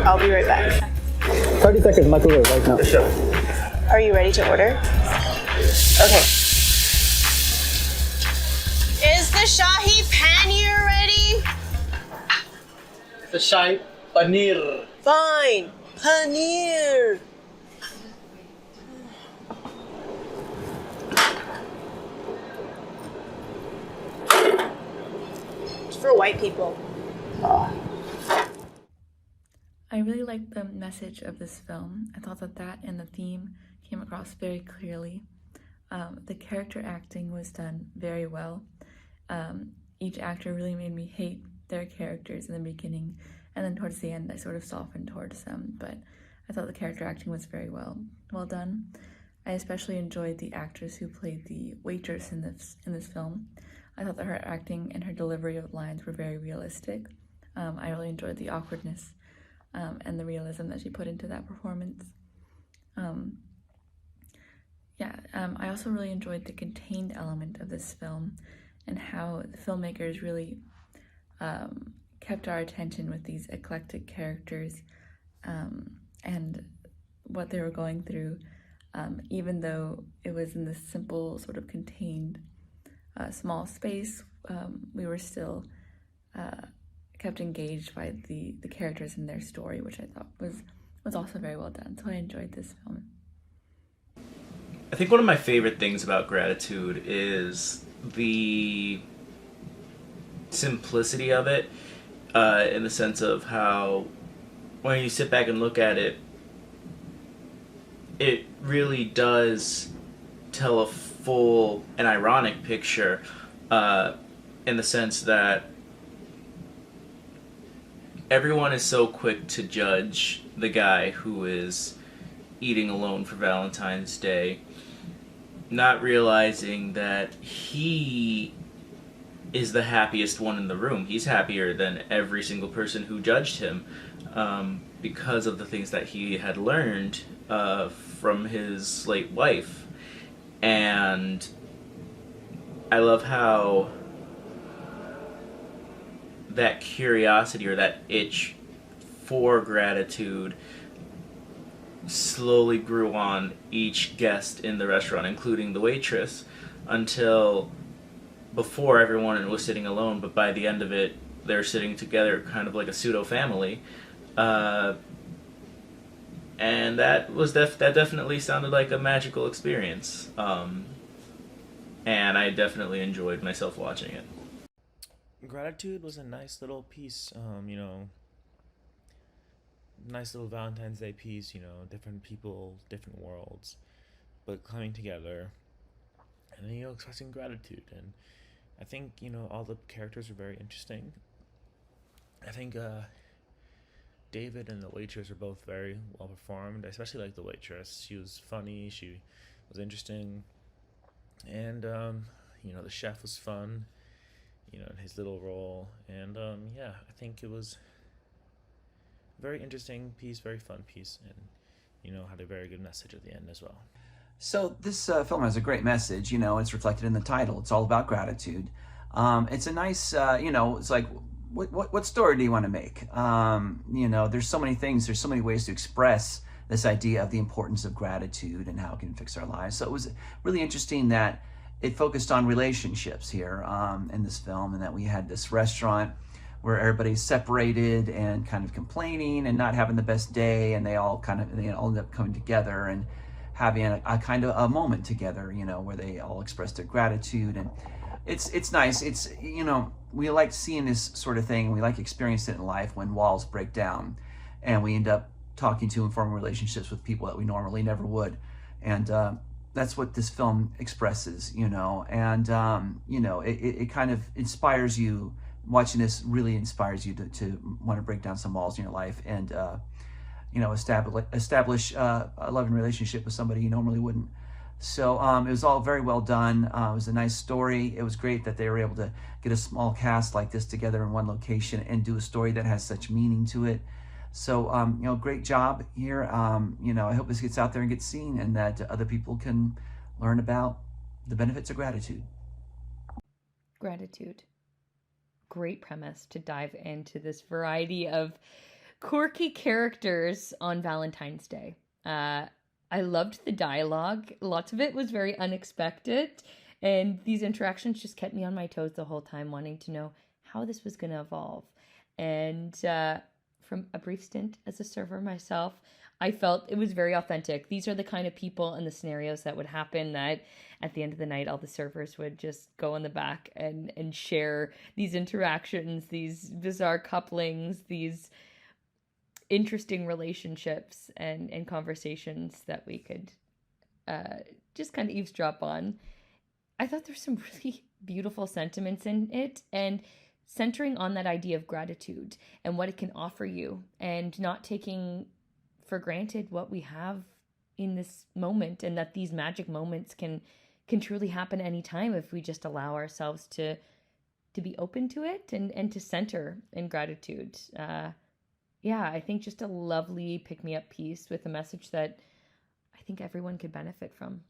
I'll be right back. 30 seconds, microwave right now. Sure. Are you ready to order? Okay. Is the Shahi Paneer ready? The Shahi Paneer. Fine. Paneer. It's for white people. I really liked the message of this film. I thought that and the theme came across very clearly. The character acting was done very well. Each actor really made me hate their characters in the beginning, and then towards the end I sort of softened towards them, but I thought the character acting was very well done. I especially enjoyed the actress who played the waitress in this film. I thought that her acting and her delivery of lines were very realistic. I really enjoyed the awkwardness and the realism that she put into that performance. I also really enjoyed the contained element of this film and how the filmmakers really kept our attention with these eclectic characters and what they were going through, even though it was in this simple sort of contained small space. We were still kept engaged by the characters and their story, which I thought was also very well done. So I enjoyed this film. I think one of my favorite things about Gratitude is the simplicity of it, in the sense of how when you sit back and look at it, it really does tell a full and ironic picture, in the sense that everyone is so quick to judge the guy who is eating alone for Valentine's Day, not realizing that he is the happiest one in the room. He's happier than every single person who judged him, because of the things that he had learned from his late wife. And I love how that curiosity or that itch for gratitude slowly grew on each guest in the restaurant, including the waitress, until before everyone was sitting alone, but by the end of it, they're sitting together kind of like a pseudo-family. And that definitely sounded like a magical experience. And I definitely enjoyed myself watching it. Gratitude was a nice little piece, nice little Valentine's Day piece, different people, different worlds, but coming together and then, expressing gratitude. And I think, all the characters were very interesting. I think David and the waitress were both very well performed. I especially liked the waitress. She was funny, she was interesting, and the chef was fun, in his little role. And I think it was a very interesting piece, very fun piece, and had a very good message at the end as well. So this film has a great message. It's reflected in the title. It's all about gratitude. It's a nice, it's like, what story do you want to make? There's so many things, there's so many ways to express this idea of the importance of gratitude and how it can fix our lives. So it was really interesting that it focused on relationships here in this film, and that we had this restaurant where everybody's separated and kind of complaining and not having the best day, and they all end up coming together and having a kind of a moment together, where they all express their gratitude. And it's nice. It's, we like seeing this sort of thing. We like experiencing it in life when walls break down and we end up talking to and forming relationships with people that we normally never would. And that's what this film expresses, and it kind of inspires you. Watching this really inspires you to want to break down some walls in your life and establish a loving relationship with somebody you normally wouldn't. So it was all very well done. It was a nice story. It was great that they were able to get a small cast like this together in one location and do a story that has such meaning to it. So great job here. I hope this gets out there and gets seen, and that other people can learn about the benefits of gratitude. Gratitude. Great premise to dive into this variety of quirky characters on Valentine's Day. I loved the dialogue. Lots of it was very unexpected. And these interactions just kept me on my toes the whole time, wanting to know how this was going to evolve. And from a brief stint as a server myself, I felt it was very authentic. These are the kind of people and the scenarios that would happen, that at the end of the night, all the servers would just go in the back and share these interactions, these bizarre couplings, these interesting relationships and conversations that we could just kind of eavesdrop on. I thought there's some really beautiful sentiments in it, and centering on that idea of gratitude and what it can offer you, and not taking for granted what we have in this moment, and that these magic moments can truly happen anytime if we just allow ourselves to be open to it and to center in gratitude. Yeah, I think just a lovely pick-me-up piece with a message that I think everyone could benefit from.